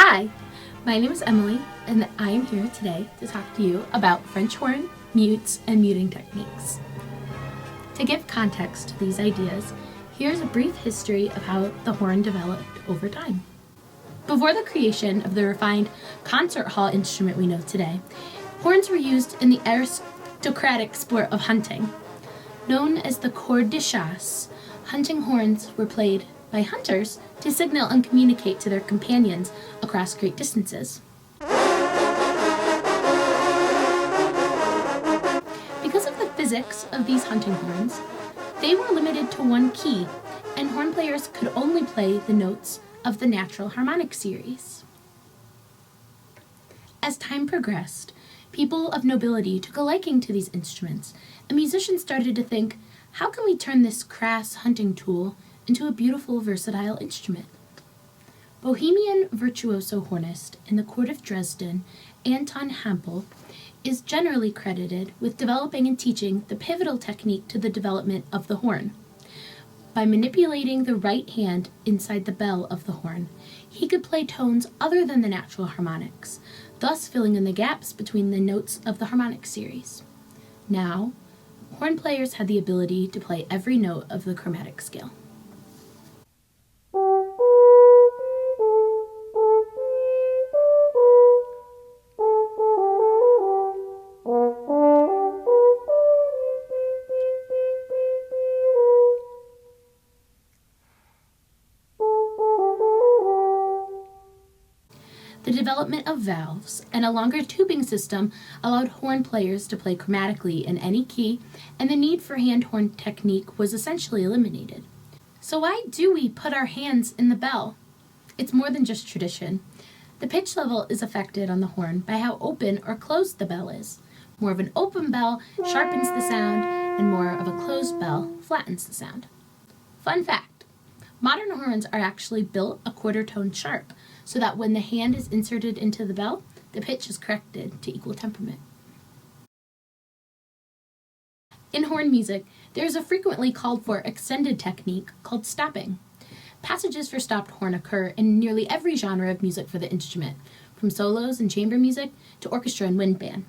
Hi, my name is Emily, and I am here today to talk to you about French horn, mutes, and muting techniques. To give context to these ideas, here's a brief history of how the horn developed over time. Before the creation of the refined concert hall instrument we know today, horns were used in the aristocratic sport of hunting. Known as the corde de chasse, hunting horns were played by hunters to signal and communicate to their companions across great distances. Because of the physics of these hunting horns, they were limited to one key, and horn players could only play the notes of the natural harmonic series. As time progressed, people of nobility took a liking to these instruments, and musicians started to think, how can we turn this crass hunting tool into a beautiful, versatile instrument? Bohemian virtuoso hornist in the court of Dresden, Anton Hampel, is generally credited with developing and teaching the pivotal technique to the development of the horn. By manipulating the right hand inside the bell of the horn, he could play tones other than the natural harmonics, thus filling in the gaps between the notes of the harmonic series. Now, horn players had the ability to play every note of the chromatic scale. The development of valves and a longer tubing system allowed horn players to play chromatically in any key, and the need for hand horn technique was essentially eliminated. So why do we put our hands in the bell? It's more than just tradition. The pitch level is affected on the horn by how open or closed the bell is. More of an open bell sharpens the sound, and more of a closed bell flattens the sound. Fun fact: modern horns are actually built a quarter tone sharp, so that when the hand is inserted into the bell, the pitch is corrected to equal temperament. In horn music, there is a frequently called for extended technique called stopping. Passages for stopped horn occur in nearly every genre of music for the instrument, from solos and chamber music to orchestra and wind band.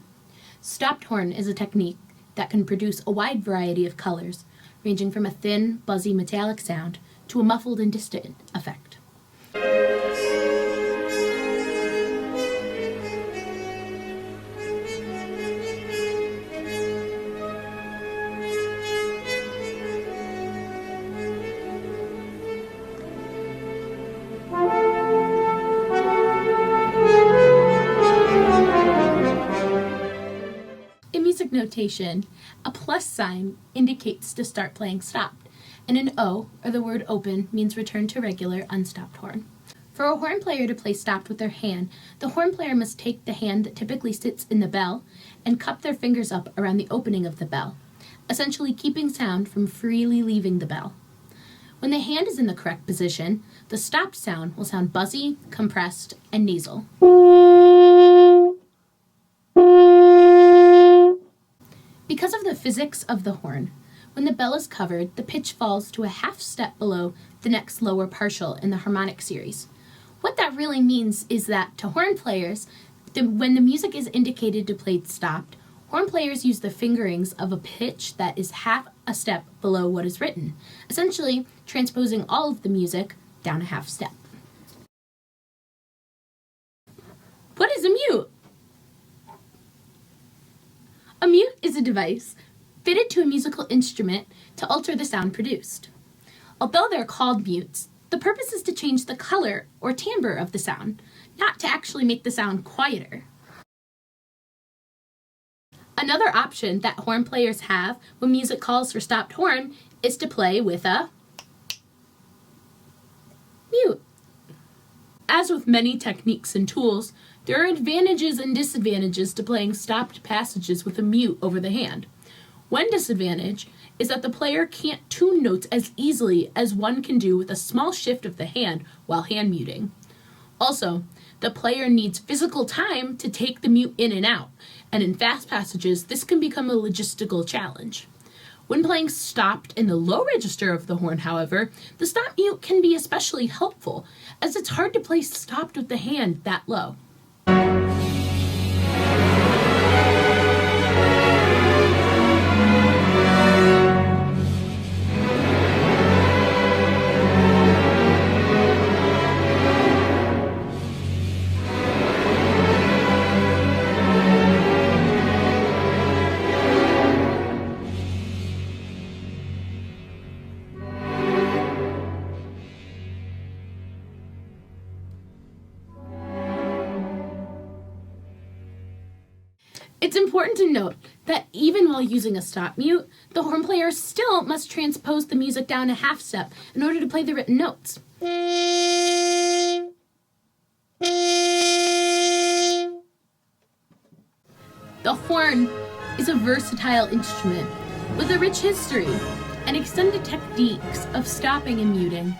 Stopped horn is a technique that can produce a wide variety of colors, ranging from a thin, buzzy metallic sound to a muffled and distant effect. In music notation, a plus sign indicates to start playing stopped, and an O, or the word open, means return to regular, unstopped horn. For a horn player to play stopped with their hand, the horn player must take the hand that typically sits in the bell and cup their fingers up around the opening of the bell, essentially keeping sound from freely leaving the bell. When the hand is in the correct position, the stopped sound will sound buzzy, compressed, and nasal. Because of the physics of the horn, when the bell is covered, the pitch falls to a half step below the next lower partial in the harmonic series. What that really means is that to horn players, when the music is indicated to play stopped, horn players use the fingerings of a pitch that is half a step below what is written, essentially transposing all of the music down a half step. What is a mute? A mute is a device fitted to a musical instrument to alter the sound produced. Although they're called mutes, the purpose is to change the color or timbre of the sound, not to actually make the sound quieter. Another option that horn players have when music calls for stopped horn is to play with a mute. As with many techniques and tools, there are advantages and disadvantages to playing stopped passages with a mute over the hand. One disadvantage is that the player can't tune notes as easily as one can do with a small shift of the hand while hand muting. Also, the player needs physical time to take the mute in and out, and in fast passages, this can become a logistical challenge. When playing stopped in the low register of the horn, however, the stop mute can be especially helpful, as it's hard to play stopped with the hand that low. It's important to note that even while using a stop mute, the horn player still must transpose the music down a half step in order to play the written notes. The horn is a versatile instrument with a rich history, and extended techniques of stopping and muting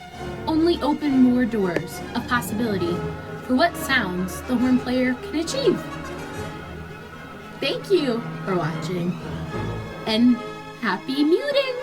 only open more doors of possibility for what sounds the horn player can achieve. Thank you for watching, and happy muting!